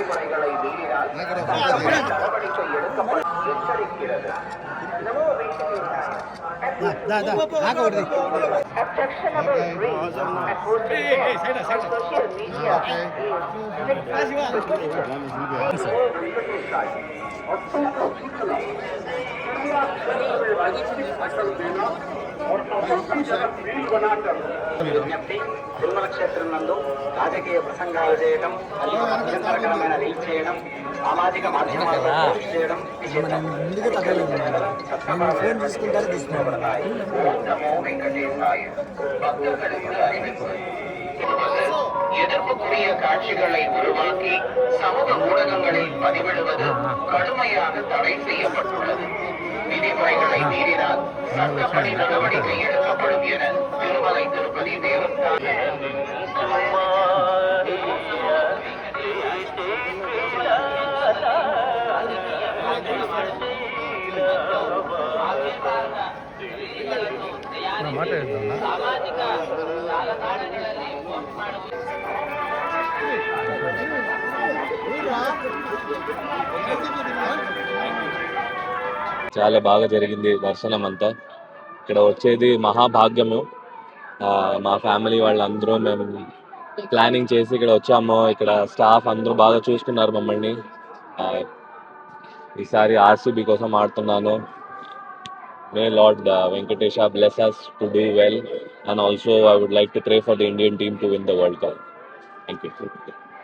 விதிமுறைகளை மீறினால் சட்டப்படி நடவடிக்கை எடுக்கப்படும் எச்சரிக்கிறது. Objectionable reels and posting on social media విజ్ఞప్తి. తిరుమల క్షేత్రం నందు రాజకీయ ప్రసంగాలు చేయడం, అభ్యంతరకరమైన రీల్స్ చేయడం, సామాజిక మాధ్యమాల్లో పోస్ట్ చేయడం నిషిద్ధం. எதிர்ப்புக்குரிய காட்சிகளை உருவாக்கி சமூக ஊடகங்களில் பதிவிடுவது கடுமையாக தடை செய்யப்பட்டுள்ளது. விதிமுறைகளை மீறினால் சட்டப்படி நடவடிக்கை எடுக்கப்படும் என திருமலை திருப்பதி தேவஸ்தான చాలా బాగా జరిగింది దర్శనం అంతా. ఇక్కడ వచ్చేది మహాభాగ్యము. మా ఫ్యామిలీ వాళ్ళందరూ మేము ప్లానింగ్ చేసి ఇక్కడ వచ్చాము. ఇక్కడ స్టాఫ్ అందరూ బాగా చూసుకున్నారు మమ్మల్ని. ఈసారి ఆర్సీబీ కోసం ఆడుతున్నాను. May Lord Venkatesha bless us to do well, and also I would like to pray for the Indian team to win the World Cup. Thank you.